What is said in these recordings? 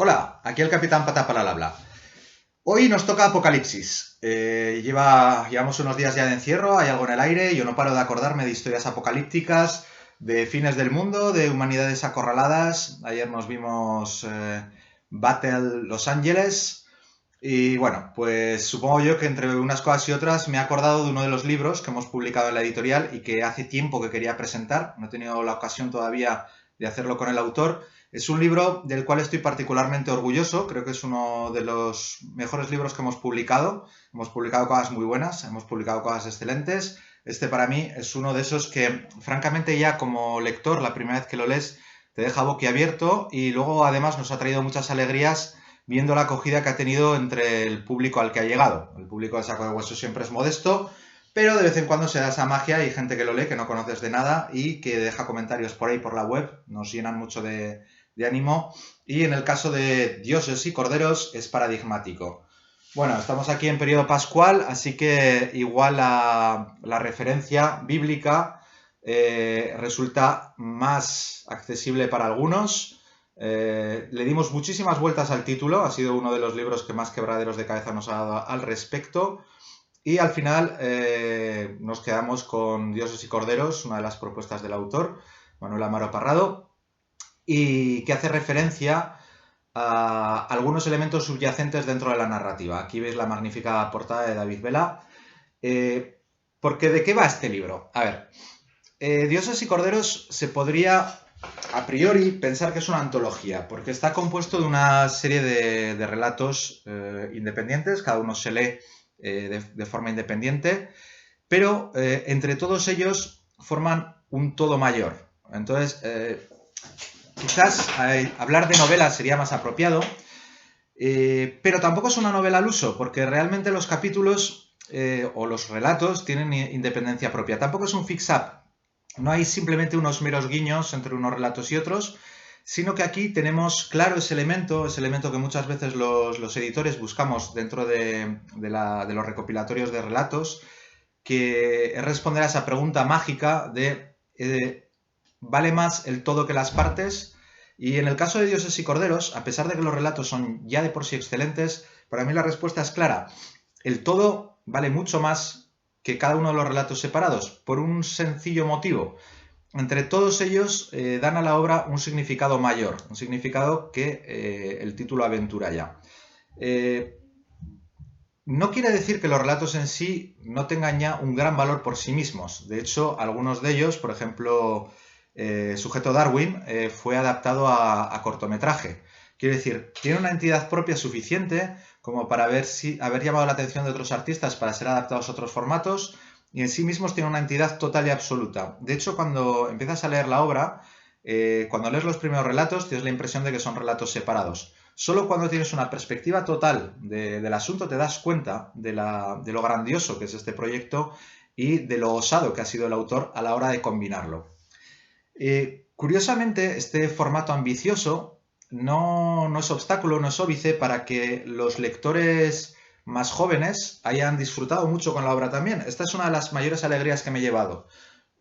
Hola, aquí el Capitán Patapalabla. Hoy nos toca Apocalipsis. Llevamos unos días ya de encierro, hay algo en el aire, yo no paro de acordarme de historias apocalípticas, de fines del mundo, de humanidades acorraladas. Ayer nos vimos Battle Los Ángeles. Y bueno, pues supongo yo que entre unas cosas y otras me he acordado de uno de los libros que hemos publicado en la editorial y que hace tiempo que quería presentar. No he tenido la ocasión todavía de hacerlo con el autor. Es un libro del cual estoy particularmente orgulloso. Creo que es uno de los mejores libros que hemos publicado. Hemos publicado cosas muy buenas, hemos publicado cosas excelentes. Este para mí es uno de esos que, francamente, ya como lector, la primera vez que lo lees, te deja boquiabierto y luego además nos ha traído muchas alegrías viendo la acogida que ha tenido entre el público al que ha llegado. El público de Saco de Hueso siempre es modesto, pero de vez en cuando se da esa magia y hay gente que lo lee, que no conoces de nada y que deja comentarios por ahí por la web, nos llenan mucho de ánimo. Y en el caso de Dioses y Corderos es paradigmático. Bueno, estamos aquí en periodo pascual, así que igual la referencia bíblica resulta más accesible para algunos. Le dimos muchísimas vueltas al título, ha sido uno de los libros que más quebraderos de cabeza nos ha dado al respecto. Y al final nos quedamos con Dioses y Corderos, una de las propuestas del autor, Manuel Amaro Parrado, y que hace referencia a algunos elementos subyacentes dentro de la narrativa. Aquí veis la magnífica portada de David Vela. Porque ¿de qué va este libro? A ver, Dioses y Corderos se podría a priori pensar que es una antología, porque está compuesto de una serie de relatos independientes, cada uno se lee de forma independiente, pero entre todos ellos forman un todo mayor. Entonces, quizás hablar de novela sería más apropiado, pero tampoco es una novela al uso, porque realmente los capítulos o los relatos tienen independencia propia. Tampoco es un fix-up. No hay simplemente unos meros guiños entre unos relatos y otros, sino que aquí tenemos claro ese elemento que muchas veces los editores buscamos dentro de los recopilatorios de relatos, que es responder a esa pregunta mágica de ¿vale más el todo que las partes? Y en el caso de Dioses y Corderos, a pesar de que los relatos son ya de por sí excelentes, para mí la respuesta es clara. El todo vale mucho más que cada uno de los relatos separados, por un sencillo motivo. Entre todos ellos dan a la obra un significado mayor, un significado que el título aventura ya. No quiere decir que los relatos en sí no tengan ya un gran valor por sí mismos. De hecho, algunos de ellos, por ejemplo, Sujeto Darwin, fue adaptado a cortometraje. Quiere decir, tiene una entidad propia suficiente como para haber llamado la atención de otros artistas para ser adaptados a otros formatos, y en sí mismos tiene una entidad total y absoluta. De hecho, cuando empiezas a leer la obra, cuando lees los primeros relatos, tienes la impresión de que son relatos separados. Solo cuando tienes una perspectiva total del asunto te das cuenta de lo grandioso que es este proyecto y de lo osado que ha sido el autor a la hora de combinarlo. Curiosamente, este formato ambicioso no es obstáculo, no es óbice para que los lectores más jóvenes hayan disfrutado mucho con la obra también. Esta es una de las mayores alegrías que me he llevado.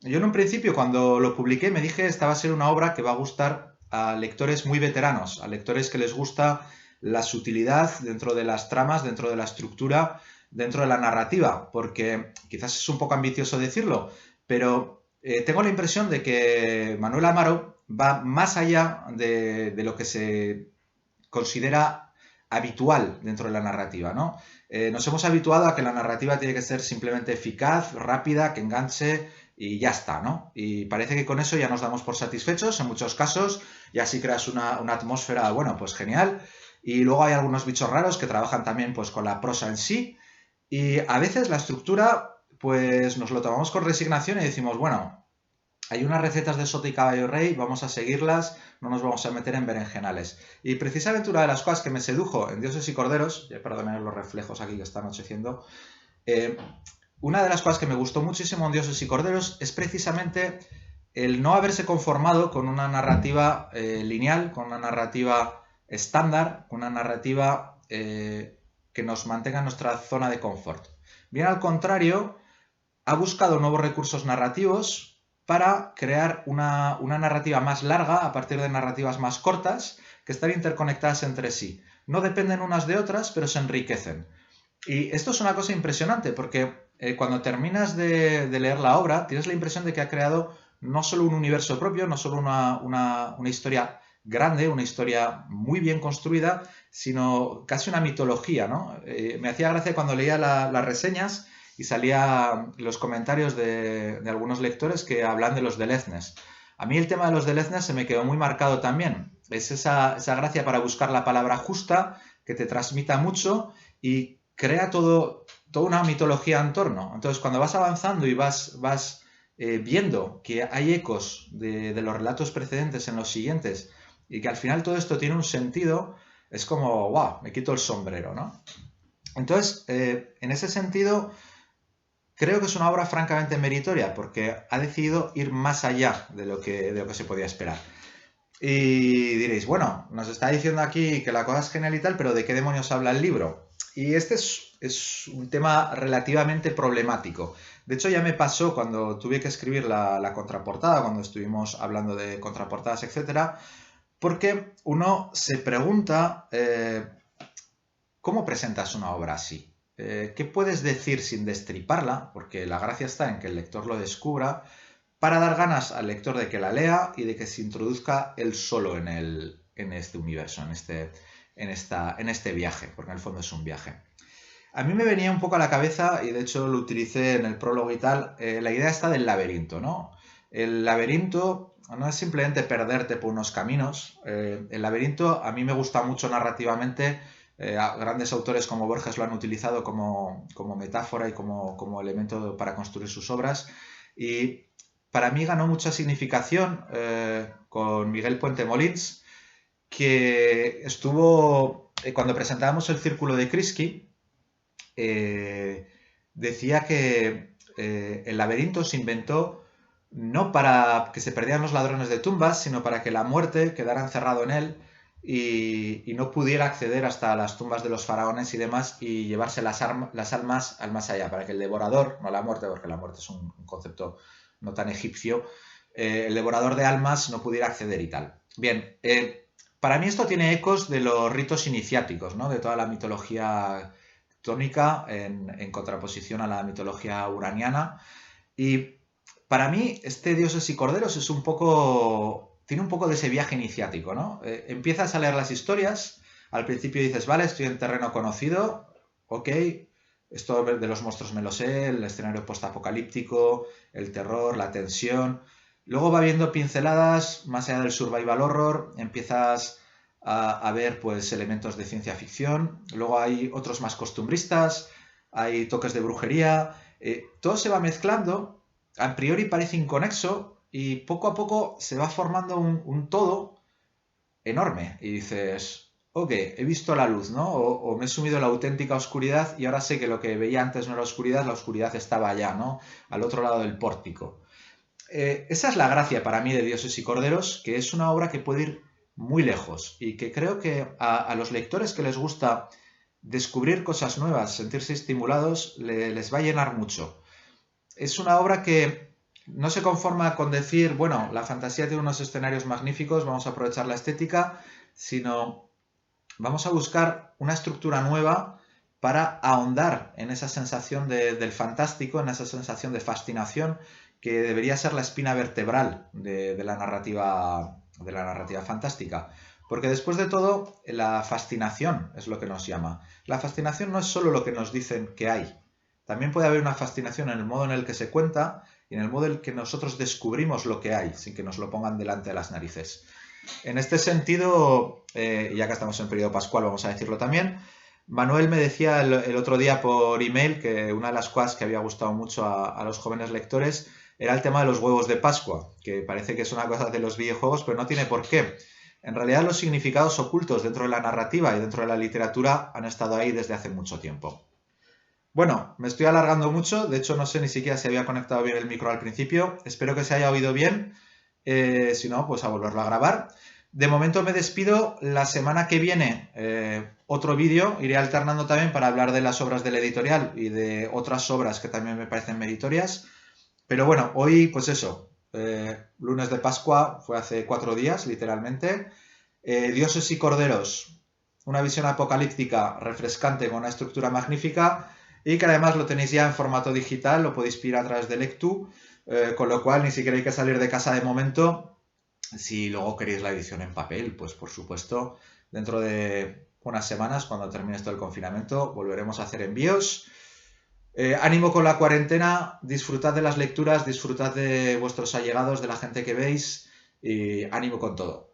Yo en un principio, cuando lo publiqué, me dije esta va a ser una obra que va a gustar a lectores muy veteranos, a lectores que les gusta la sutilidad dentro de las tramas, dentro de la estructura, dentro de la narrativa, porque quizás es un poco ambicioso decirlo, pero tengo la impresión de que Manuel Amaro va más allá de lo que se considera habitual dentro de la narrativa, ¿no? Nos hemos habituado a que la narrativa tiene que ser simplemente eficaz, rápida, que enganche y ya está, ¿no? Y parece que con eso ya nos damos por satisfechos en muchos casos y así creas una atmósfera, bueno, pues genial. Y luego hay algunos bichos raros que trabajan también pues con la prosa en sí y a veces la estructura pues nos lo tomamos con resignación y decimos, bueno, hay unas recetas de Soto y Caballo Rey, vamos a seguirlas, no nos vamos a meter en berenjenales. Y precisamente una de las cosas que me sedujo en Dioses y Corderos, perdonad los reflejos aquí que está anocheciendo, eh, una de las cosas que me gustó muchísimo en Dioses y Corderos es precisamente el no haberse conformado con una narrativa lineal, con una narrativa estándar, con una narrativa que nos mantenga en nuestra zona de confort. Bien al contrario, ha buscado nuevos recursos narrativos para crear una narrativa más larga a partir de narrativas más cortas que están interconectadas entre sí. No dependen unas de otras, pero se enriquecen. Y esto es una cosa impresionante porque cuando terminas de leer la obra, tienes la impresión de que ha creado no solo un universo propio, no solo una historia grande, una historia muy bien construida, sino casi una mitología, ¿no? Me hacía gracia cuando leía las reseñas y salía los comentarios de algunos lectores que hablan de los Deleznes. A mí el tema de los Deleznes se me quedó muy marcado también. Es esa gracia para buscar la palabra justa, que te transmita mucho y crea toda una mitología en torno. Entonces, cuando vas avanzando y vas viendo que hay ecos de los relatos precedentes en los siguientes y que al final todo esto tiene un sentido, es como, wow, me quito el sombrero, ¿no? Entonces, en ese sentido, creo que es una obra francamente meritoria porque ha decidido ir más allá de lo que se podía esperar. Y diréis, bueno, nos está diciendo aquí que la cosa es genial y tal, pero ¿de qué demonios habla el libro? Y este es un tema relativamente problemático. De hecho, ya me pasó cuando tuve que escribir la contraportada, cuando estuvimos hablando de contraportadas, etcétera, porque uno se pregunta, ¿cómo presentas una obra así? ¿Qué puedes decir sin destriparla? Porque la gracia está en que el lector lo descubra, para dar ganas al lector de que la lea y de que se introduzca él solo en este universo, en este viaje, porque en el fondo es un viaje. A mí me venía un poco a la cabeza, y de hecho lo utilicé en el prólogo y tal, la idea está del laberinto, ¿no? El laberinto no es simplemente perderte por unos caminos. El laberinto a mí me gusta mucho narrativamente. Grandes autores como Borges lo han utilizado como metáfora y como elemento para construir sus obras. Y para mí ganó mucha significación con Miguel Puente Molins, que estuvo, cuando presentábamos el Círculo de Kritsky, decía que el laberinto se inventó no para que se perdieran los ladrones de tumbas, sino para que la muerte quedara encerrado en él y no pudiera acceder hasta las tumbas de los faraones y demás y llevarse las almas al más allá, para que el devorador, no la muerte, porque la muerte es un concepto no tan egipcio, el devorador de almas no pudiera acceder y tal. Bien, para mí esto tiene ecos de los ritos iniciáticos, ¿no? De toda la mitología tónica en contraposición a la mitología uraniana. Y para mí, este Dioses y Corderos es tiene un poco de ese viaje iniciático, ¿no? Empiezas a leer las historias, al principio dices, vale, estoy en terreno conocido, ok, esto de los monstruos me lo sé, el escenario postapocalíptico, el terror, la tensión. Luego va viendo pinceladas más allá del survival horror, empiezas a ver pues elementos de ciencia ficción, luego hay otros más costumbristas, hay toques de brujería, todo se va mezclando, a priori parece inconexo y poco a poco se va formando un todo enorme y dices, ok, he visto la luz, ¿no? O me he sumido en la auténtica oscuridad y ahora sé que lo que veía antes no era oscuridad, la oscuridad estaba allá, ¿no? Al otro lado del pórtico. Esa es la gracia para mí de Dioses y Corderos, que es una obra que puede ir muy lejos y que creo que a los lectores que les gusta descubrir cosas nuevas, sentirse estimulados, les va a llenar mucho. Es una obra que no se conforma con decir, bueno, la fantasía tiene unos escenarios magníficos, vamos a aprovechar la estética, sino vamos a buscar una estructura nueva para ahondar en esa sensación del fantástico, en esa sensación de fascinación que debería ser la espina vertebral de la narrativa fantástica. Porque después de todo, la fascinación es lo que nos llama. La fascinación no es solo lo que nos dicen que hay. También puede haber una fascinación en el modo en el que se cuenta y en el modo en el que nosotros descubrimos lo que hay, sin que nos lo pongan delante de las narices. En este sentido, ya que estamos en periodo pascual, vamos a decirlo también, Manuel me decía el otro día por email que una de las cosas que había gustado mucho a los jóvenes lectores era el tema de los huevos de Pascua, que parece que es una cosa de los videojuegos, pero no tiene por qué. En realidad los significados ocultos dentro de la narrativa y dentro de la literatura han estado ahí desde hace mucho tiempo. Bueno, me estoy alargando mucho, de hecho no sé ni siquiera si había conectado bien el micro al principio, espero que se haya oído bien, si no, pues a volverlo a grabar. De momento me despido, la semana que viene otro vídeo, iré alternando también para hablar de las obras del editorial y de otras obras que también me parecen meritorias, pero bueno, hoy pues eso, lunes de Pascua, fue hace 4 días literalmente, Dioses y corderos, una visión apocalíptica refrescante con una estructura magnífica y que además lo tenéis ya en formato digital, lo podéis pillar a través de Lectu, con lo cual ni siquiera hay que salir de casa de momento. Si luego queréis la edición en papel, pues por supuesto, dentro de unas semanas, cuando termine esto el confinamiento, volveremos a hacer envíos. Ánimo con la cuarentena, disfrutad de las lecturas, disfrutad de vuestros allegados, de la gente que veis y ánimo con todo.